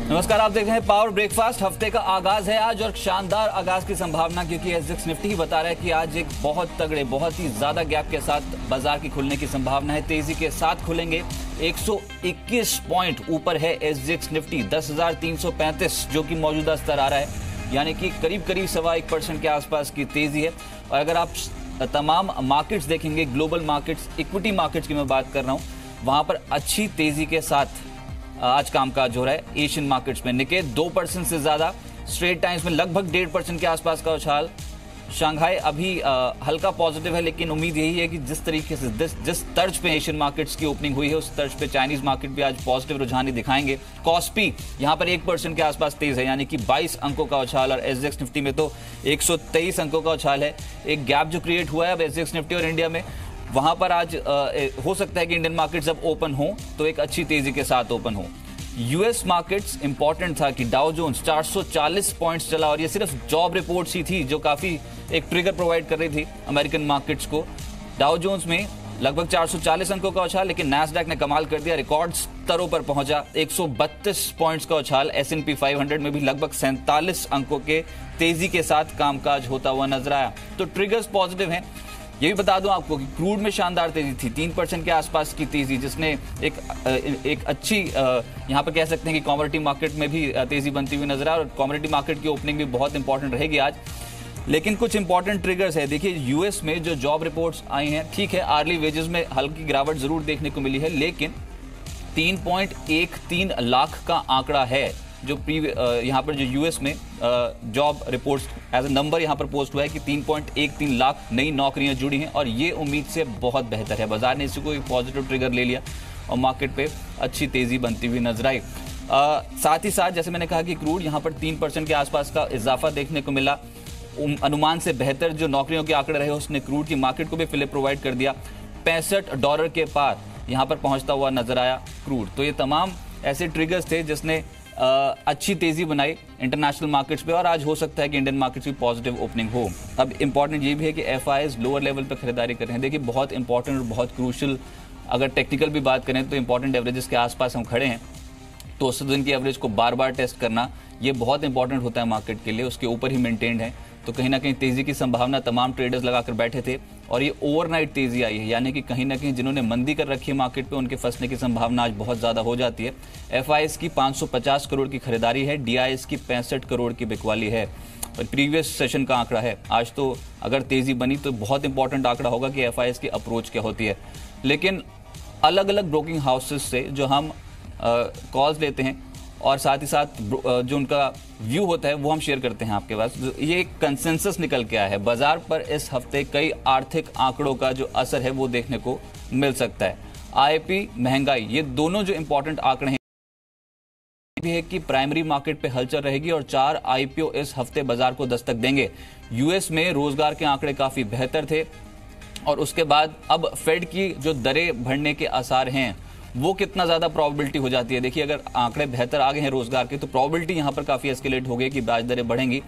नमस्कार, आप देख रहे हैं पावर ब्रेकफास्ट। हफ्ते का आगाज है आज और शानदार आगाज की संभावना, क्योंकि एसजेक्स निफ्टी ही बता रहा है कि आज एक बहुत तगड़े, बहुत ही ज्यादा गैप के साथ बाजार की खुलने की संभावना है। तेजी के साथ खुलेंगे। 121 पॉइंट ऊपर है एसजेक्स निफ्टी 10,335 जो कि मौजूदा स्तर आ रहा है, यानी कि करीब 1% के आसपास की तेजी है। और अगर आप तमाम मार्केट्स देखेंगे, ग्लोबल मार्केट्स, इक्विटी मार्केट्स की मैं बात कर रहा हूं, वहां पर अच्छी तेजी के साथ आज कामकाज हो रहा है। एशियन मार्केट्स में निके 2% से ज्यादा, स्ट्रेट टाइम्स में लगभग 1.5% के आसपास का उछाल। शंघाई अभी हल्का पॉजिटिव है, लेकिन उम्मीद यही है कि जिस तरीके से जिस तर्ज पे एशियन मार्केट्स की ओपनिंग हुई है, उस तर्ज पे चाइनीज मार्केट भी आज पॉजिटिव रुझान ही दिखाएंगे। कॉस्पी यहां पर 1% के आसपास तेज है, यानी कि 22 अंकों का उछाल, और एसजेक्स निफ्टी में तो 123 अंकों का उछाल है। एक गैप जो क्रिएट हुआ है अब एसजेक्स निफ्टी और इंडिया में, वहां पर आज हो सकता है कि इंडियन मार्केट जब ओपन हो तो एक अच्छी तेजी के साथ ओपन हो। यूएस मार्केट्स इंपॉर्टेंट था कि डाउ जोन्स 440 पॉइंट्स चला, और ये सिर्फ जॉब रिपोर्ट्स ही थी जो काफी एक ट्रिगर प्रोवाइड कर रही थी अमेरिकन मार्केट्स को। डाउ जोन्स में लगभग 440 अंकों का उछाल, लेकिन नैस्डैक ने कमाल कर दिया, रिकॉर्ड स्तरों पर पहुंचा। 132 पॉइंट्स का उछाल। S&P 500 में भी लगभग 47 अंकों के तेजी के साथ कामकाज होता हुआ नजर आया। तो ट्रिगर्स पॉजिटिव हैं। ये भी बता दूं आपको कि क्रूड में शानदार तेजी थी, 3% के आसपास की तेजी, जिसने एक अच्छी यहां पर कह सकते हैं कि कमोडिटी मार्केट में भी तेजी बनती हुई नजर आ, और कमोडिटी मार्केट की ओपनिंग भी बहुत इंपॉर्टेंट रहेगी आज। लेकिन कुछ इंपॉर्टेंट ट्रिगर्स है। देखिए, यूएस में जो जॉब रिपोर्ट्स आई हैं, ठीक है, आर्ली वेजेस में हल्की गिरावट जरूर देखने को मिली है, लेकिन 3.13 लाख का आंकड़ा है जो यहाँ पर जो यूएस में job reports as a number यहाँ पर पोस्ट हुआ है कि 3.13 लाख नई नौकरियां जुड़ी हैं, और ये उम्मीद से बहुत बेहतर है। बाजार ने इसी को एक पॉजिटिव ट्रिगर ले लिया और मार्केट पे अच्छी तेजी बनती हुई नजर आई। साथ ही साथ जैसे मैंने कहा कि क्रूड यहाँ पर 3% के आसपास का इजाफा देखने को मिला। अनुमान से बेहतर जो नौकरियों के आंकड़े रहे, उसने क्रूड की मार्केट को भी फिलिप प्रोवाइड कर दिया। $65 के पार यहाँ पर पहुंचता हुआ नजर आया क्रूड। तो ये तमाम ऐसे ट्रिगर्स थे जिसने अच्छी तेजी बनाई इंटरनेशनल मार्केट्स पे, और आज हो सकता है कि इंडियन मार्केट्स की पॉजिटिव ओपनिंग हो। अब इंपॉर्टेंट ये भी है कि एफआईज लोअर लेवल पे खरीदारी कर रहे हैं। देखिए, बहुत इंपॉर्टेंट और बहुत क्रूशियल, अगर टेक्निकल भी बात करें तो इंपॉर्टेंट एवरेजेस के आसपास हम खड़े हैं, तो 100 दिन की एवरेज को बार बार टेस्ट करना ये बहुत इंपॉर्टेंट होता है मार्केट के लिए। उसके ऊपर ही मेंटेन्ड है, तो कहीं ना कहीं तेजी की संभावना तमाम ट्रेडर्स लगाकर बैठे थे, और ये ओवरनाइट तेजी आई है, यानी कि कहीं ना कहीं जिन्होंने मंदी कर रखी है मार्केट पे, उनके फंसने की संभावना आज बहुत ज्यादा हो जाती है। एफआईएस की 550 करोड़ की खरीदारी है, डीआईएस की 65 करोड़ की बिकवाली है, और प्रीवियस सेशन का आंकड़ा है। आज तो अगर तेजी बनी तो बहुत इंपॉर्टेंट आंकड़ा होगा कि एफआईएस की अप्रोच क्या होती है। लेकिन अलग अलग ब्रोकिंग हाउसेस से जो हम कॉल्स लेते हैं, और साथ ही साथ जो उनका व्यू होता है, वो हम शेयर करते हैं आपके पास। ये एक कंसेंसस निकल के आया है बाजार पर। इस हफ्ते कई आर्थिक आंकड़ों का जो असर है वो देखने को मिल सकता है। आईपी, महंगाई, ये दोनों जो इंपॉर्टेंट आंकड़े हैं, भी है कि प्राइमरी मार्केट पे हलचल रहेगी, और 4 आईपीओ इस हफ्ते बाजार को दस्तक देंगे। यूएस में रोजगार के आंकड़े काफी बेहतर थे, और उसके बाद अब फेड की जो दरें बढ़ने के आसार हैं, वो कितना ज्यादा प्रोबेबिलिटी हो जाती है। देखिए, अगर आंकड़े बेहतर आ गए हैं रोजगार के, तो प्रोबेबिलिटी यहां पर काफी एस्केलेट हो गई कि ब्याज दरें बढ़ेंगी,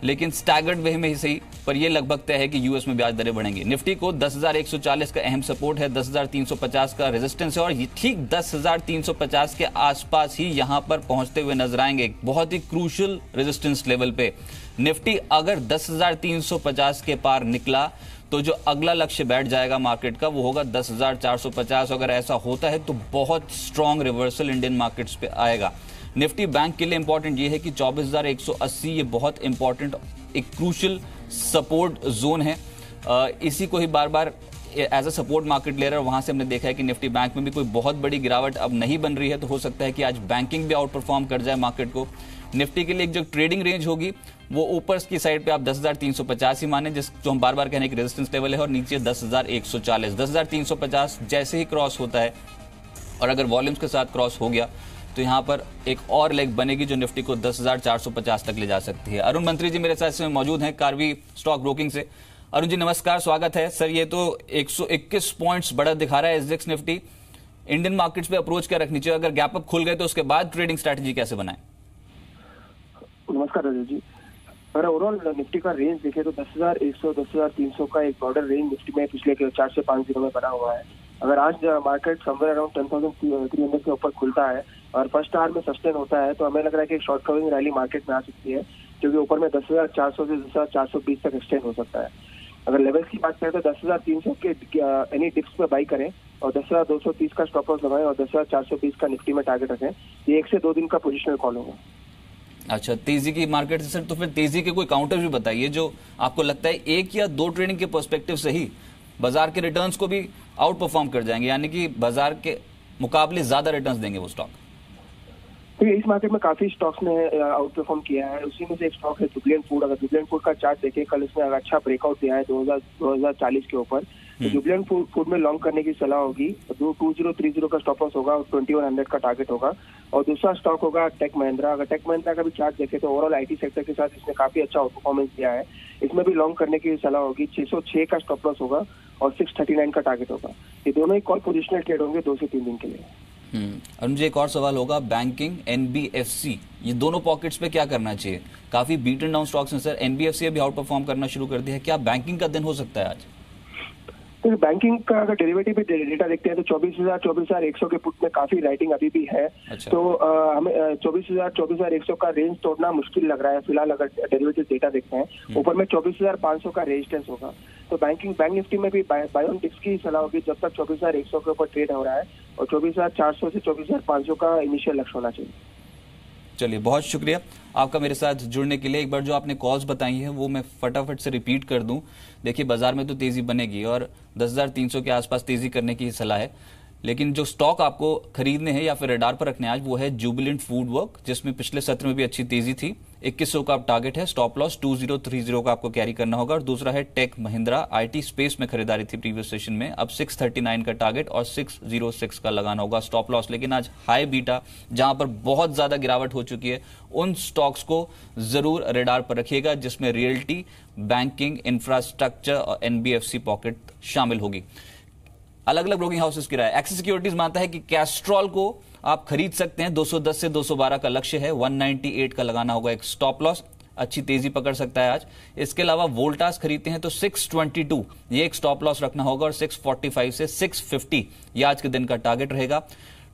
लेकिन स्टैगर्ड वे में ही सही, पर यह लगभग तय है कि यूएस में ब्याज दरें बढ़ेंगी। निफ्टी को 10,140 का अहम सपोर्ट है, 10,350 का रेजिस्टेंस है, और ये ठीक 10,350 के आसपास ही यहां पर पहुंचते हुए नजर आएंगे, बहुत ही क्रूशियल रेजिस्टेंस लेवल पे। निफ्टी अगर 10,350 के पार निकला तो जो अगला लक्ष्य बैठ जाएगा मार्केट का, वो होगा 10,450। अगर ऐसा होता है तो बहुत स्ट्रॉन्ग रिवर्सल इंडियन मार्केट्स पे आएगा। निफ्टी बैंक के लिए इंपॉर्टेंट ये है कि 24,180 ये बहुत इंपॉर्टेंट एक क्रूशियल सपोर्ट जोन है। इसी को ही बार बार एज अ सपोर्ट मार्केट ले रहा है। वहां से हमने देखा है कि निफ्टी बैंक में भी कोई बहुत बड़ी गिरावट अब नहीं बन रही है, तो हो सकता है कि आज बैंकिंग भी आउट परफॉर्म कर जाए मार्केट को। निफ्टी के लिए एक जो ट्रेडिंग रेंज होगी, वो ऊपर की साइड पे आप 10,350 ही माने, जो हम बार बार कहने की रेजिस्टेंस लेवल है, और नीचे 10,140। 10,350 जैसे ही क्रॉस होता है, और अगर वॉल्यूम्स के साथ क्रॉस हो गया, तो यहाँ पर एक और लेग बनेगी जो निफ्टी को 10,450 तक ले जा सकती है। अरुण मंत्री जी मेरे साथ इसमें मौजूद हैं कार्वी स्टॉक ब्रोकिंग से। अरुण जी नमस्कार, स्वागत है सर। ये तो 121 पॉइंट्स बढ़त दिखा रहा है एसजेक्स निफ्टी। इंडियन मार्केट्स पे अप्रोच क्या रखनी चाहिए? अगर गैप अप खुल गए तो उसके बाद ट्रेडिंग स्ट्रैटेजी कैसे बनाएं? नमस्कार राजीव जी। अगर ओवरऑल निफ्टी का रेंज देखें तो 10,100 10,300 का एक बॉर्डर रेंज निफ्टी में पिछले 4 से 5 दिनों में बना हुआ है। अगर आज मार्केट समवेयर अराउंड 10,300 के ऊपर खुलता है और फर्स्ट आवर में सस्टेन होता है तो हमें लग रहा है कि एक शॉर्ट कवरिंग रैली मार्केट में आ सकती है, क्योंकि ऊपर में 10,400 से 10,420 तक एक्सटेंड हो सकता है। अगर लेवल्स की बात करें तो 10,300 के एनी डिप्स पे बाई करें और 10,230 का स्टॉप लॉस लगाएं और 10,420 का निफ्टी में टारगेट रखें। ये 1 से 2 दिन का पोजिशनल कॉल होगा। अच्छा, तेजी की मार्केट से सर, तो फिर तेजी के कोई काउंटर भी बताइए जो आपको लगता है 1 या 2 ट्रेडिंग के पर्सपेक्टिव से ही बाजार के रिटर्न्स को भी आउट परफॉर्म कर जाएंगे, यानी कि बाजार के मुकाबले ज्यादा रिटर्न्स देंगे वो स्टॉक। तो इस मार्केट में काफी स्टॉक्स ने आउट परफॉर्म किया है। उसी में से एक स्टॉक है जुबिलेंट फूड। अगर जुबिलेंट फूड का चार्ट देखें, कल इसने अच्छा ब्रेकआउट दिया है 2040 के ऊपर। तो जुबिलेंट फूड में लॉन्ग करने की सलाह होगी। 2030 का स्टॉप लॉस होगा और 2100 का टारगेट होगा। और दूसरा स्टॉक होगा टेक महिंद्रा। अगर टेक महिंद्रा का भी चार्ट देखें तो ओवरऑल आईटी सेक्टर के साथ इसने काफी अच्छा आउट परफॉर्मेंस दिया है। इसमें भी लॉन्ग करने की सलाह होगी। 606 का स्टॉप लॉस होगा और 639 का टारगेट होगा। ये दोनों ही कॉल पोजिशनल ट्रेड होंगे 2 से 3 दिन के लिए। और मुझे एक और सवाल होगा, बैंकिंग, एनबीएफसी, ये दोनों पॉकेट्स पे क्या करना चाहिए? काफी बीटन डाउन स्टॉक्स हैं सर। एनबीएफसी अभी आउट परफॉर्म करना शुरू कर दिया है, क्या बैंकिंग का दिन हो सकता है आज? तो बैंकिंग का अगर डेरिवेटिव पे डेटा देखते हैं तो 24,100 के पुट में काफी राइटिंग अभी भी है। अच्छा। तो हमें 24,100 का रेंज तोड़ना मुश्किल लग रहा है फिलहाल, अगर डेरिवेटिव डेटा देखते हैं। ऊपर में 24,500 का रेजिस्टेंस होगा। तो बैंक निफ्टी में भी बाय ऑन डिप्स की सलाह होगी जब तक 24,100 के ऊपर ट्रेड हो रहा है, और 24,400 से 24,500 का इनिशियल लक्ष्य होना चाहिए। चलिए, बहुत शुक्रिया आपका मेरे साथ जुड़ने के लिए। एक बार जो आपने कॉल्स बताई हैं वो मैं फटाफट से रिपीट कर दूं। देखिए, बाजार में तो तेजी बनेगी और 10,300 के आसपास तेजी करने की सलाह है, लेकिन जो स्टॉक आपको खरीदने हैं या फिर रडार पर रखने आज वो है जुबिलेंट फूडवर्क, जिसमें पिछले सत्र में भी अच्छी तेजी थी। 2100 का टारगेट है, स्टॉप लॉस 2030 का आपको कैरी करना होगा। और दूसरा है टेक महिंद्रा, आईटी स्पेस में खरीदारी थी प्रीवियस सेशन में, अब 639 का टारगेट और 606 का लगाना होगा स्टॉप लॉस। लेकिन आज हाई बीटा जहां पर बहुत ज्यादा गिरावट हो चुकी है, उन स्टॉक्स को जरूर रडार पर रखिएगा जिसमें रियल्टी, बैंकिंग, इंफ्रास्ट्रक्चर और एनबीएफसी पॉकेट शामिल होगी। अलग अलग ब्रोकिंग हाउसेस की राय। एक्सिस सिक्योरिटीज मानता है कि कैस्ट्रॉल को आप खरीद सकते हैं, 210 से 212 का लक्ष्य है, 198 का लगाना होगा एक स्टॉप लॉस, अच्छी तेजी पकड़ सकता है आज। इसके अलावा वोल्टास खरीदते हैं तो 622 ये एक स्टॉप लॉस रखना होगा और 645 से 650 ये आज के दिन का टारगेट रहेगा।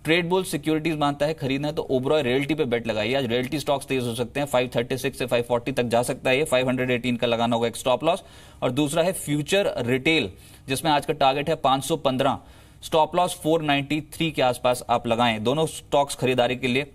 ट्रेड बुल सिक्योरिटीज मानता है खरीदना है तो ओबरॉय रियल्टी पे बेट लगाइए, आज रियल्टी स्टॉक्स तेज हो सकते हैं, 536 से 540 तक जा सकता है, ये 518 का लगाना होगा एक स्टॉप लॉस। और दूसरा है फ्यूचर रिटेल, जिसमें आज का टारगेट है 515, स्टॉप लॉस 493 के आसपास आप लगाएं। दोनों स्टॉक्स खरीदारी के लिए।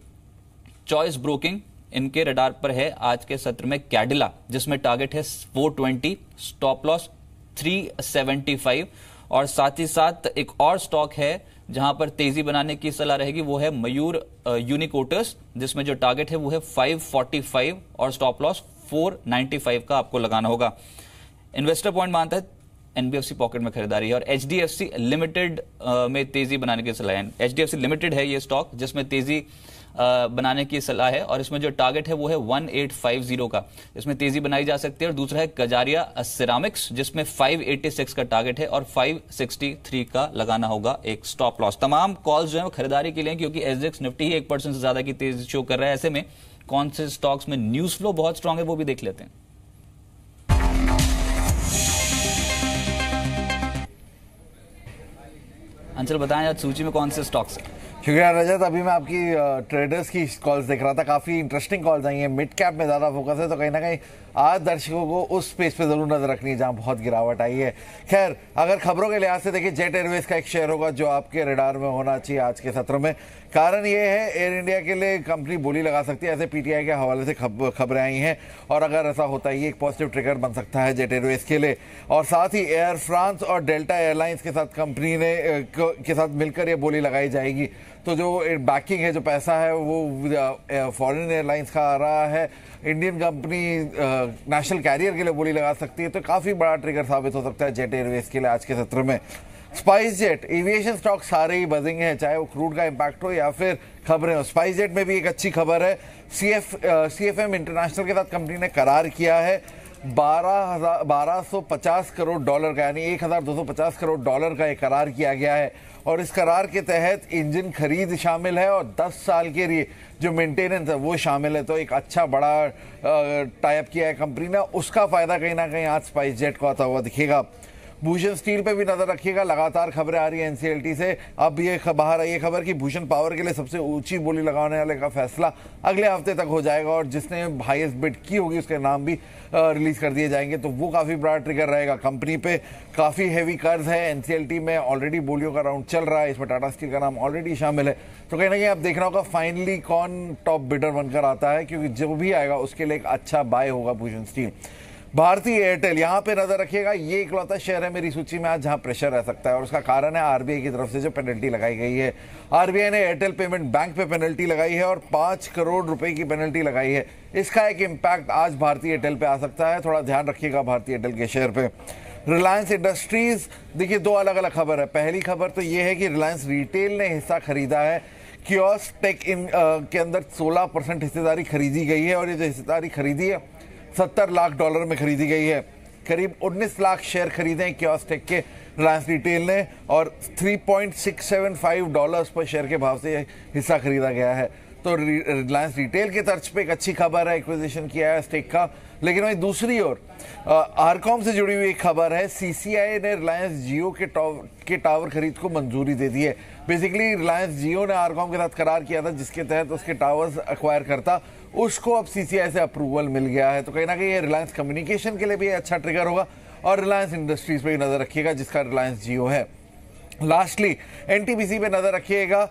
चॉइस ब्रोकिंग, इनके रडार पर है आज के सत्र में कैडिला, जिसमें टारगेट है 420, स्टॉप लॉस 375। और साथ ही साथ एक और स्टॉक है जहां पर तेजी बनाने की सलाह रहेगी, वो है मयूर यूनिकोटर्स, जिसमें जो टारगेट है वो है 545 और स्टॉप लॉस 495 का आपको लगाना होगा। इन्वेस्टर पॉइंट मानता है एनबीएफसी पॉकेट में खरीदारी है और एचडीएफसी लिमिटेड में तेजी बनाने की सलाह है। एचडीएफसी लिमिटेड है ये स्टॉक जिसमें तेजी बनाने की सलाह है और इसमें जो टारगेट है वो है 1850 का, इसमें तेजी बनाई जा सकती है। और दूसरा है कजारिया सिरामिक्स, जिसमें 586 का टारगेट है और 563 का लगाना होगा एक स्टॉप लॉस। तमाम कॉल्स जो है वो खरीदारी के लिए, क्योंकि एसजेएक्स निफ्टी ही 1% से ज्यादा की तेजी शो कर रहा है। ऐसे में कौन से स्टॉक्स में न्यूज फ्लो बहुत स्ट्रांग है वो भी देख लेते हैं। अंचल बताएं आज सूची में कौन से स्टॉक्स हैं? शुक्रिया रजत। अभी मैं आपकी ट्रेडर्स की कॉल्स देख रहा था, काफ़ी इंटरेस्टिंग कॉल्स आई हैं। मिड कैप में ज़्यादा फोकस है, तो कहीं ना कहीं आज दर्शकों को उस स्पेस पे ज़रूर नजर रखनी है जहां बहुत गिरावट आई है। खैर, अगर खबरों के लिहाज से देखिए, जेट एयरवेज का एक शेयर होगा जो आपके रडार में होना चाहिए आज के सत्र में। कारण ये है, एयर इंडिया के लिए कंपनी बोली लगा सकती है, ऐसे पीटीआई के हवाले से खबरें आई हैं, और अगर ऐसा होता है ये एक पॉजिटिव ट्रिगर बन सकता है जेट एयरवेज के लिए। और साथ ही एयर फ्रांस और डेल्टा एयरलाइंस के साथ कंपनी ने के साथ मिलकर ये बोली लगाई जाएगी, तो जो बैकिंग है, जो पैसा है, वो फॉरेन एयरलाइंस का आ रहा है। इंडियन कंपनी नेशनल कैरियर के लिए बोली लगा सकती है, तो काफ़ी बड़ा ट्रिगर साबित हो सकता है जेट एयरवेज के लिए आज के सत्र में। स्पाइस जेट, एविएशन स्टॉक सारे ही बजेंगे हैं, चाहे वो क्रूड का इंपैक्ट हो या फिर खबरें हो। स्पाइस जेट में भी एक अच्छी खबर है, सीएफएम इंटरनेशनल के साथ कंपनी ने करार किया है 1250 करोड़ डॉलर का, यानी 1250 करोड़ डॉलर का एक करार किया गया है। और इस करार के तहत इंजन खरीद शामिल है और 10 साल के लिए जो मेंटेनेंस है वो शामिल है। तो एक अच्छा बड़ा टाई अप किया है कंपनी ने, उसका फायदा कहीं ना कहीं आज स्पाइस जेट को आता हुआ दिखेगा। भूषण स्टील पे भी नजर रखिएगा, लगातार खबरें आ रही है एनसीएलटी से। अब ये बाहर आई है खबर कि भूषण पावर के लिए सबसे ऊंची बोली लगाने वाले का फैसला अगले हफ्ते तक हो जाएगा और जिसने हाईएस्ट बिड की होगी उसके नाम भी रिलीज कर दिए जाएंगे, तो वो काफी बड़ा ट्रिगर रहेगा। कंपनी पे काफी हैवी कर्ज है, एनसीएलटी में ऑलरेडी बोलियों का राउंड चल रहा है, इसमें टाटा स्टील का नाम ऑलरेडी शामिल है। तो कहीं ना कहीं आप देखना होगा फाइनली कौन टॉप बिडर बनकर आता है, क्योंकि जो भी आएगा उसके लिए एक अच्छा बाय होगा भूषण स्टील। भारतीय एयरटेल, यहां पे नजर रखिएगा, ये इकलौता शेयर है मेरी सूची में आज जहां प्रेशर रह सकता है और उसका कारण है आरबीआई की तरफ से जो पेनल्टी लगाई गई है। आरबीआई ने एयरटेल पेमेंट बैंक पे पेनल्टी लगाई है और 5 करोड़ रुपए की पेनल्टी लगाई है। इसका एक इम्पैक्ट आज भारतीय एयरटेल पे आ सकता है, थोड़ा ध्यान रखिएगा भारतीय एयरटेल के शेयर पे। रिलायंस इंडस्ट्रीज, देखिए दो अलग अलग खबर है। पहली खबर तो ये है कि रिलायंस रिटेल ने हिस्सा खरीदा है, कियोस्क टेक इन के अंदर 16% हिस्सेदारी खरीदी गई है और ये जो हिस्सेदारी खरीदी है $70 लाख में खरीदी गई है। करीब 19 लाख शेयर खरीदे हैं कियोस्क टेक के रिलायंस रिटेल ने और $3.675 पर शेयर के भाव से हिस्सा खरीदा गया है। तो रिलायंस रिटेल के तर्ज पे एक अच्छी खबर है, एक्विजिशन किया है स्टेक का। लेकिन वहीं दूसरी ओर आरकॉम से जुड़ी हुई एक खबर है, सीसीआई ने रिलायंस जियो के टावर खरीद को मंजूरी दे दी है। बेसिकली रिलायंस जियो ने आरकॉम के साथ करार किया था जिसके तहत उसके टावर्स एक्वायर करता, उसको अब सीसीआई से अप्रूवल मिल गया है। तो कहीं ना कहीं ये रिलायंस कम्युनिकेशन के लिए भी अच्छा ट्रिगर होगा और रिलायंस इंडस्ट्रीज पे भी नजर रखिएगा जिसका रिलायंस जियो है। लास्टली एनटीपीसी पे नजर रखिएगा,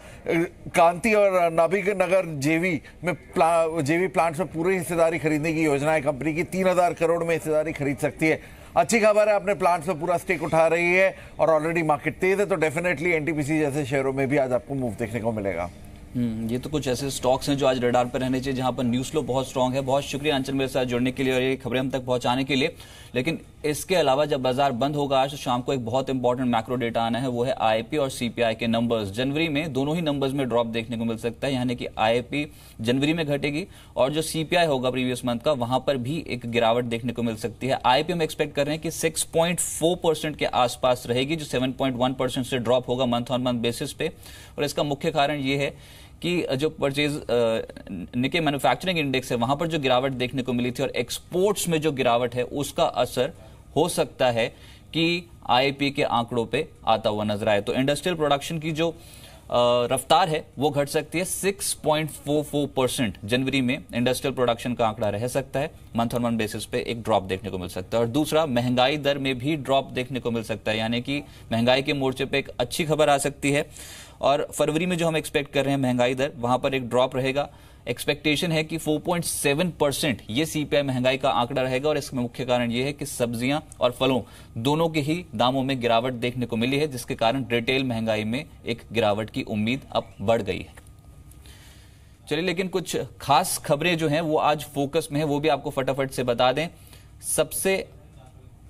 कांति और नाभिक नगर जेवी प्लांट्स में पूरी हिस्सेदारी खरीदने की योजना है कंपनी की, 3000 करोड़ में हिस्सेदारी खरीद सकती है। अच्छी खबर है, अपने प्लांट्स में पूरा स्टेक उठा रही है और ऑलरेडी मार्केट तेज है, तो डेफिनेटली एनटीपीसी जैसे शेयरों में भी आज आपको मूव देखने को मिलेगा। ये तो कुछ ऐसे स्टॉक्स हैं जो आज रडार पर रहने चाहिए जहां पर न्यूज फ्लो बहुत स्ट्रांग है। बहुत शुक्रिया अंचल मेरे साथ जुड़ने के लिए और ये खबरें हम तक पहुंचाने के लिए। लेकिन इसके अलावा जब बाजार बंद होगा आज शाम को एक बहुत इंपॉर्टेंट मैक्रो डेटा आना है, वो है आईआईपी और सीपीआई के नंबर्स। जनवरी में दोनों ही नंबर्स में ड्रॉप देखने को मिल सकता है, यानी कि आईआईपी जनवरी में घटेगी और जो सीपीआई होगा प्रीवियस मंथ का वहां पर भी एक गिरावट देखने को मिल सकती है। आईआईपी हम एक्सपेक्ट कर रहे हैं कि 6.4% के आसपास रहेगी, जो 7.1% से ड्रॉप होगा मंथ ऑन मंथ बेसिस पे। और इसका मुख्य कारण ये है कि जो परचेज निके मैन्युफैक्चरिंग इंडेक्स है वहां पर जो गिरावट देखने को मिली थी और एक्सपोर्ट्स में जो गिरावट है उसका असर हो सकता है कि आईआईपी के आंकड़ों पे आता हुआ नजर आए। तो इंडस्ट्रियल प्रोडक्शन की जो रफ्तार है वो घट सकती है। 6.44% जनवरी में इंडस्ट्रियल प्रोडक्शन का आंकड़ा रह सकता है, मंथ ऑन मंथ बेसिस पे एक ड्रॉप देखने को मिल सकता है। और दूसरा, महंगाई दर में भी ड्रॉप देखने को मिल सकता है, यानी कि महंगाई के मोर्चे पे एक अच्छी खबर आ सकती है। और फरवरी में जो हम एक्सपेक्ट कर रहे हैं महंगाई दर, वहां पर एक ड्रॉप रहेगा। एक्सपेक्टेशन है कि 4.7% ये सीपीआई महंगाई का आंकड़ा रहेगा और इसका मुख्य कारण यह है कि सब्जियां और फलों दोनों के ही दामों में गिरावट देखने को मिली है, जिसके कारण रिटेल महंगाई में एक गिरावट की उम्मीद अब बढ़ गई है। चलिए, लेकिन कुछ खास खबरें जो हैं वो आज फोकस में है, वो भी आपको फटाफट से बता दें। सबसे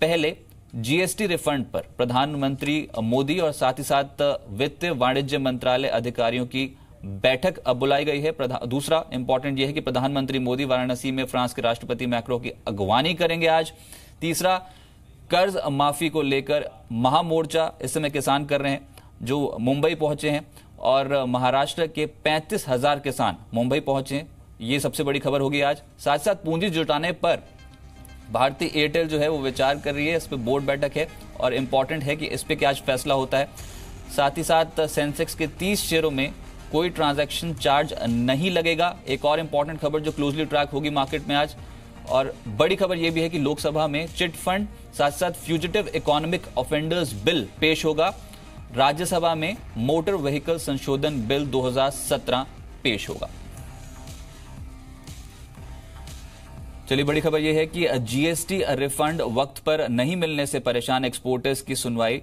पहले जीएसटी रिफंड पर प्रधानमंत्री मोदी और साथ ही साथ वित्त वाणिज्य मंत्रालय अधिकारियों की बैठक अब बुलाई गई है। दूसरा इंपॉर्टेंट यह है कि प्रधानमंत्री मोदी वाराणसी में फ्रांस के राष्ट्रपति मैक्रो की अगवानी करेंगे आज। तीसरा, कर्ज माफी को लेकर महामोर्चा इस समय किसान कर रहे हैं जो मुंबई पहुंचे हैं और महाराष्ट्र के 35,000 किसान मुंबई पहुंचे हैं, ये सबसे बड़ी खबर होगी आज। साथ साथ पूंजी जुटाने पर भारतीय एयरटेल जो है वो विचार कर रही है, इस पर बोर्ड बैठक है और इंपॉर्टेंट है कि इस पर क्या आज फैसला होता है। साथ ही साथ सेंसेक्स के 30 शेयरों में कोई ट्रांजैक्शन चार्ज नहीं लगेगा, एक और इंपॉर्टेंट खबर जो क्लोजली ट्रैक होगी मार्केट में आज। और बड़ी खबर यह भी है कि लोकसभा में चिट फंड साथ साथ फ्यूजिटिव इकोनॉमिक ऑफेंडर्स बिल पेश होगा। राज्यसभा में मोटर व्हीकल संशोधन बिल 2017 पेश होगा। चलिए, बड़ी खबर यह है कि जीएसटी रिफंड वक्त पर नहीं मिलने से परेशान एक्सपोर्टर्स की सुनवाई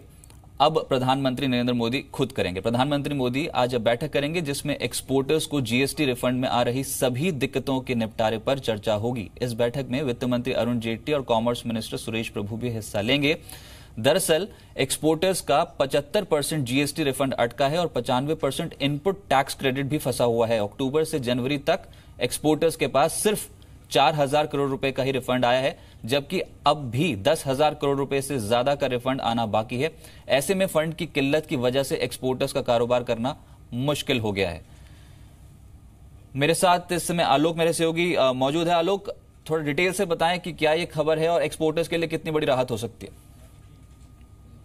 अब प्रधानमंत्री नरेंद्र मोदी खुद करेंगे। प्रधानमंत्री मोदी आज बैठक करेंगे जिसमें एक्सपोर्टर्स को जीएसटी रिफंड में आ रही सभी दिक्कतों के निपटारे पर चर्चा होगी। इस बैठक में वित्त मंत्री अरुण जेटली और कॉमर्स मिनिस्टर सुरेश प्रभु भी हिस्सा लेंगे। दरअसल एक्सपोर्टर्स का 75% जीएसटी रिफंड अटका है और 95% इनपुट टैक्स क्रेडिट भी फंसा हुआ है। अक्टूबर से जनवरी तक एक्सपोर्टर्स के पास सिर्फ 4,000 करोड़ रुपए का ही रिफंड आया है, जबकि अब भी 10,000 करोड़ रुपए से ज्यादा का रिफंड आना बाकी है। ऐसे में फंड की किल्लत की वजह से एक्सपोर्टर्स का कारोबार करना मुश्किल हो गया है। मेरे साथ इस समय आलोक मेरे सहयोगी मौजूद है। आलोक, थोड़ा डिटेल से बताएं कि क्या ये खबर है और एक्सपोर्टर्स के लिए कितनी बड़ी राहत हो सकती है।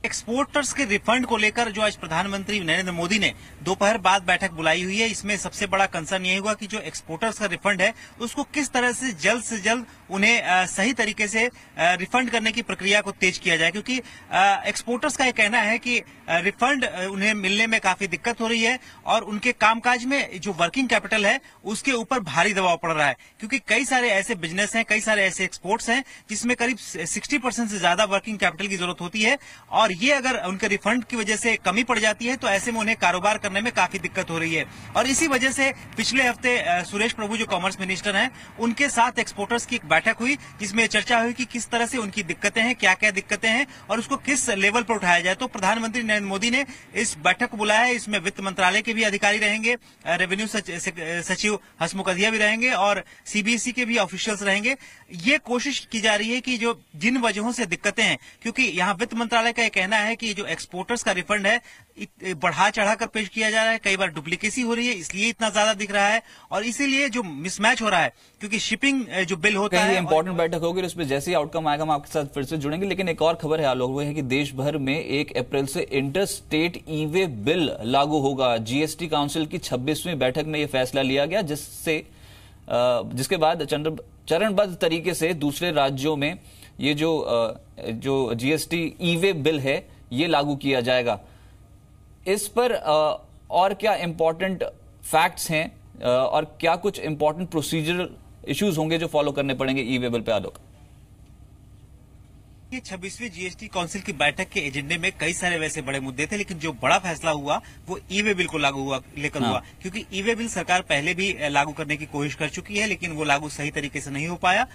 एक्सपोर्टर्स के रिफंड को लेकर जो आज प्रधानमंत्री नरेंद्र मोदी ने दोपहर बाद बैठक बुलाई हुई है, इसमें सबसे बड़ा कंसर्न यही हुआ कि जो एक्सपोर्टर्स का रिफंड है उसको किस तरह से जल्द उन्हें सही तरीके से रिफंड करने की प्रक्रिया को तेज किया जाए, क्योंकि एक्सपोर्टर्स का ये कहना है कि रिफंड उन्हें मिलने में काफी दिक्कत हो रही है और उनके कामकाज में जो वर्किंग कैपिटल है उसके ऊपर भारी दबाव पड़ रहा है, क्योंकि कई सारे ऐसे बिजनेस हैं, कई सारे ऐसे एक्सपोर्ट्स हैं जिसमें करीब 60% से ज्यादा वर्किंग कैपिटल की जरूरत होती है और ये अगर उनके रिफंड की वजह से कमी पड़ जाती है तो ऐसे में उन्हें कारोबार करने में काफी दिक्कत हो रही है। और इसी वजह से पिछले हफ्ते सुरेश प्रभु जो कॉमर्स मिनिस्टर हैं उनके साथ एक्सपोर्टर्स की एक बैठक हुई जिसमें चर्चा हुई कि किस तरह से उनकी दिक्कतें हैं, क्या क्या दिक्कतें हैं और उसको किस लेवल पर उठाया जाए। तो प्रधानमंत्री नरेंद्र मोदी ने इस बैठक को बुलाया है। इसमें वित्त मंत्रालय के भी अधिकारी रहेंगे, रेवेन्यू सचिव हसमुख अधिया भी रहेंगे और सीबीएसई के भी ऑफिशियल्स रहेंगे। ये कोशिश की जा रही है कि जो जिन वजहों से दिक्कतें हैं, क्योंकि यहाँ वित्त मंत्रालय का कहना है कि जो एक्सपोर्टर्स का रिफंड है बढ़ा चढ़ाकर पेश किया जा रहा है, कई बार डुप्लीकेसी हो रही है इसलिए इतना ज्यादा दिख रहा है और इसीलिए जो मिसमैच हो रहा है, क्योंकि शिपिंग जो बिल होता है इंपॉर्टेंट बैठक होगी, उसमें जैसे ही आउटकम आएगा हम आपके साथ फिर से जुड़ेंगे। लेकिन एक और खबर है आलोक, वो है कि देश भर में 1 अप्रैल से इंटर स्टेट ई वे बिल लागू होगा। जीएसटी काउंसिल की 26वीं बैठक में यह फैसला लिया गया जिसके बाद चरणबद्ध तरीके से दूसरे राज्यों में ये जो जीएसटी ई वे बिल है ये लागू किया जाएगा। इस पर और क्या इंपॉर्टेंट फैक्ट्स हैं और क्या कुछ इंपॉर्टेंट प्रोसीजरल इश्यूज होंगे जो फॉलो करने पड़ेंगे ई वे बिल पे आलोक? ये 26वीं जीएसटी काउंसिल की बैठक के एजेंडे में कई सारे वैसे बड़े मुद्दे थे, लेकिन जो बड़ा फैसला हुआ वो ई वे बिल को लेकर हुआ, क्योंकि ई वे बिल सरकार पहले भी लागू करने की कोशिश कर चुकी है लेकिन वो लागू सही तरीके से नहीं हो पाया।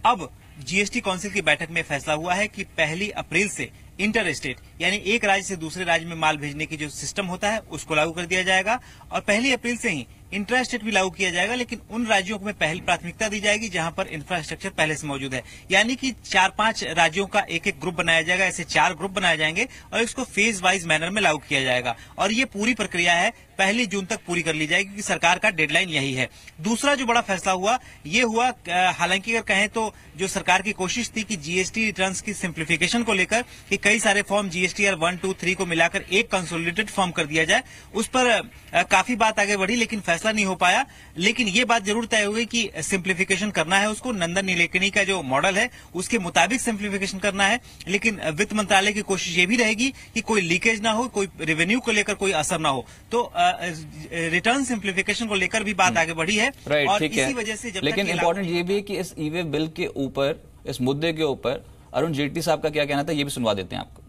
अब जीएसटी काउंसिल की बैठक में फैसला हुआ है कि 1 अप्रैल से इंटर स्टेट यानी एक राज्य से दूसरे राज्य में माल भेजने की जो सिस्टम होता है उसको लागू कर दिया जाएगा और 1 अप्रैल से ही इंट्रा स्टेट भी लागू किया जाएगा, लेकिन उन राज्यों में पहली प्राथमिकता दी जाएगी जहां पर इंफ्रास्ट्रक्चर पहले से मौजूद है। यानी कि 4-5 राज्यों का एक ग्रुप बनाया जाएगा, ऐसे 4 ग्रुप बनाए जाएंगे और इसको फेज वाइज मैनर में लागू किया जाएगा और ये पूरी प्रक्रिया है 1 जून तक पूरी कर ली जाएगी क्योंकि सरकार का डेडलाइन यही है। दूसरा जो बड़ा फैसला हुआ ये हुआ, हालांकि अगर कहें तो जो सरकार की कोशिश थी कि जीएसटी रिटर्न्स की सिंप्लीफिकेशन को लेकर कि कई सारे फॉर्म जीएसटीआर 1, 2, 3 को मिलाकर एक कंसोलिडेटेड फॉर्म कर दिया जाए, उस पर काफी बात आगे बढ़ी लेकिन फैसला नहीं हो पाया। लेकिन ये बात जरूर तय हुई कि सिंप्लीफिकेशन करना है, उसको नंदन नीलेकणी का जो मॉडल है उसके मुताबिक सिंप्लीफिकेशन करना है, लेकिन वित्त मंत्रालय की कोशिश ये भी रहेगी कि कोई लीकेज ना हो, कोई रेवेन्यू को लेकर कोई असर ना हो। तो रिटर्न सिंप्लीफिकेशन को लेकर भी बात आगे बढ़ी है और इसी वजह से लेकिन इंपॉर्टेंट ये भी है कि इस ई वे बिल के ऊपर, इस मुद्दे के ऊपर अरुण जेटली साहब का क्या कहना था ये भी सुनवा देते हैं आपको।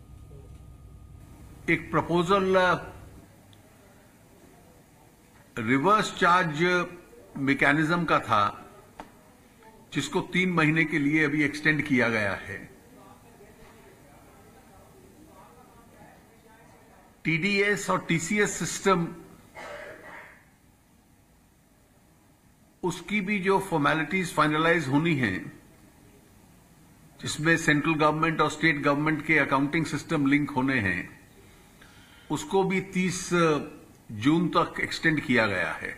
एक प्रपोजल रिवर्स चार्ज मैकेनिज्म का था जिसको 3 महीने के लिए अभी एक्सटेंड किया गया है। टीडीएस और टीसीएस सिस्टम उसकी भी जो फॉर्मेलिटीज फाइनलाइज होनी है, जिसमें सेंट्रल गवर्नमेंट और स्टेट गवर्नमेंट के अकाउंटिंग सिस्टम लिंक होने हैं, उसको भी 30 जून तक एक्सटेंड किया गया है।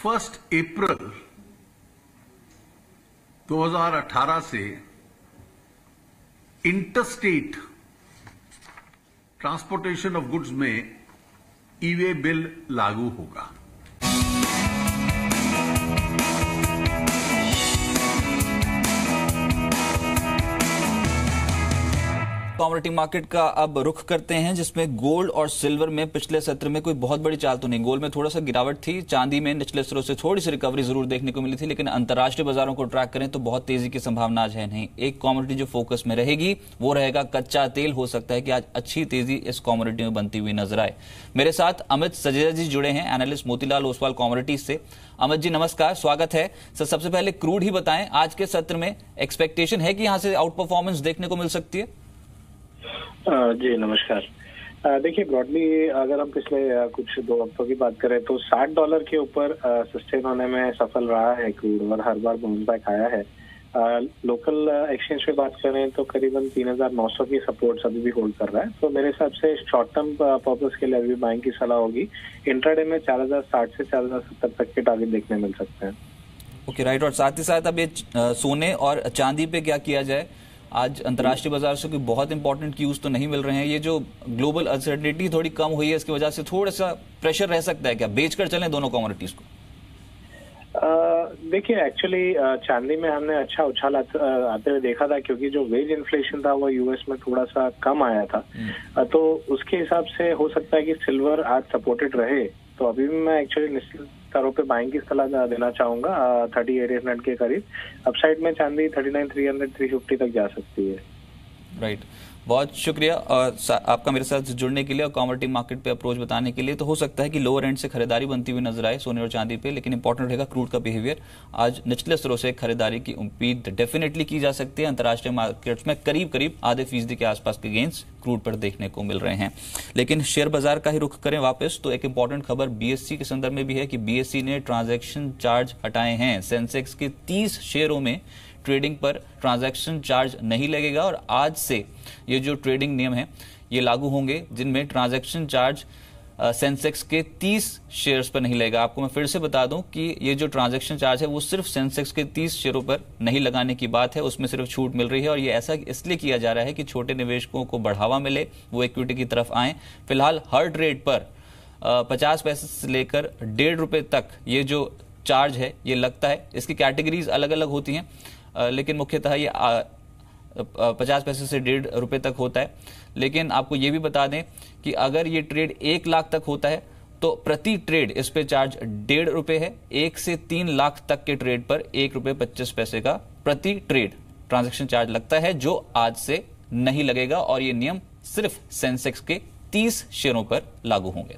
फर्स्ट अप्रैल 2018 से इंटरस्टेट ट्रांसपोर्टेशन ऑफ गुड्स में ई वे बिल लागू होगा। कमोडिटी मार्केट का अब रुख करते हैं, जिसमें गोल्ड और सिल्वर में पिछले सत्र में कोई बहुत बड़ी चाल तो नहीं। गोल्ड में थोड़ा सा गिरावट थी, चांदी में निचले स्तरों से थोड़ी सी रिकवरी जरूर देखने को मिली थी, लेकिन अंतर्राष्ट्रीय बाजारों को ट्रैक करें तो बहुत तेजी की संभावना आज है नहीं। एक कमोडिटी जो फोकस में रहेगी वो रहेगा कच्चा तेल। हो सकता है कि आज अच्छी तेजी इस कमोडिटी में बनती हुई नजर आए। मेरे साथ अमित सजेजा जी जुड़े हैं, एनालिस्ट मोतीलाल ओसवाल कमोडिटीज से। अमित जी नमस्कार, स्वागत है सर। सबसे पहले क्रूड ही बताएं, आज के सत्र में एक्सपेक्टेशन है कि यहां से आउट परफॉर्मेंस देखने को मिल सकती है? जी नमस्कार। देखिए ब्रॉडली अगर हम पिछले कुछ 2 हफ्तों की बात करें तो $60 के ऊपर सस्टेन होने में सफल रहा है क्रूड और हर बार बाउंस बैक आया है। लोकल एक्सचेंज पे बात करें तो करीबन 3900 की सपोर्ट अभी भी होल्ड कर रहा है। तो मेरे हिसाब से शॉर्ट टर्म पर्पस के लिए अभी बाइंग की सलाह होगी। इंट्राडे में 4060 से 4070 तक के टारगेट देखने मिल सकते हैं। Okay right. और साथ ही साथ अब ये सोने और चांदी पे क्या किया जाए? आज अंतर्राष्ट्रीय बाजार से कोई बहुत इंपॉर्टेंट क्यूज तो नहीं मिल रहे हैं। ये जो ग्लोबल अनसर्टेनिटी थोड़ी कम हुई है, इसकी वजह से थोड़ा सा प्रेशर रह सकता है क्या? बेचकर चलें दोनों कमोडिटीज को? देखिए, एक्चुअली चांदी में हमने अच्छा उछाल आते हुए देखा था, क्योंकि जो वेज इन्फ्लेशन था वो यूएस में थोड़ा सा कम आया था। तो उसके हिसाब से हो सकता है कि सिल्वर आज सपोर्टेड रहे। तो अभी भी मैं एक्चुअली निश्चित स्तरों पे बाइंग की सलाह देना चाहूंगा 3800 के करीब। अपसाइड में चांदी 39,300 350 तक जा सकती है। राइट, बहुत शुक्रिया और आपका मेरे साथ जुड़ने के लिए और कमोडिटी मार्केट पे अप्रोच बताने के लिए। तो हो सकता है कि लोअर एंड से खरीदारी बनती हुई नजर आए सोने और चांदी पे, लेकिन इंपॉर्टेंट रहेगा क्रूड का बिहेवियर। आज निचले स्तरों से खरीदारी की उम्मीद डेफिनेटली की जा सकती है। अंतर्राष्ट्रीय मार्केट्स में करीब करीब ½ % के आसपास के गेंस क्रूड पर देखने को मिल रहे हैं। लेकिन शेयर बाजार का ही रुख करें वापस, तो एक इंपॉर्टेंट खबर बीएससी के संदर्भ में भी है कि बीएससी ने ट्रांजैक्शन चार्ज हटाए हैं। सेंसेक्स के 30 शेयरों में ट्रेडिंग पर ट्रांजैक्शन चार्ज नहीं लगेगा और आज से ये जो ट्रेडिंग नियम है ये लागू होंगे, जिनमें ट्रांजैक्शन चार्ज सेंसेक्स के 30 शेयर्स पर नहीं लगेगा। आपको मैं फिर से बता दूं कि ये जो ट्रांजैक्शन चार्ज है वो सिर्फ सेंसेक्स के 30 शेयरों पर नहीं लगाने की बात है, उसमें सिर्फ छूट मिल रही है। और ये ऐसा इसलिए किया जा रहा है कि छोटे निवेशकों को बढ़ावा मिले, वो इक्विटी की तरफ आए। फिलहाल हर ट्रेड पर 50 पैसे से लेकर ₹1.5 तक ये जो चार्ज है ये लगता है। इसकी कैटेगरीज अलग अलग होती हैं, लेकिन मुख्यतः ये 50 पैसे से ₹1.5 तक होता है। लेकिन आपको ये भी बता दें कि अगर ये ट्रेड 1 लाख तक होता है तो प्रति ट्रेड इस पे चार्ज ₹1.5 है। 1 से 3 लाख तक के ट्रेड पर ₹1.25 का प्रति ट्रेड ट्रांजैक्शन चार्ज लगता है, जो आज से नहीं लगेगा। और ये नियम सिर्फ सेंसेक्स के 30 शेयरों पर लागू होंगे।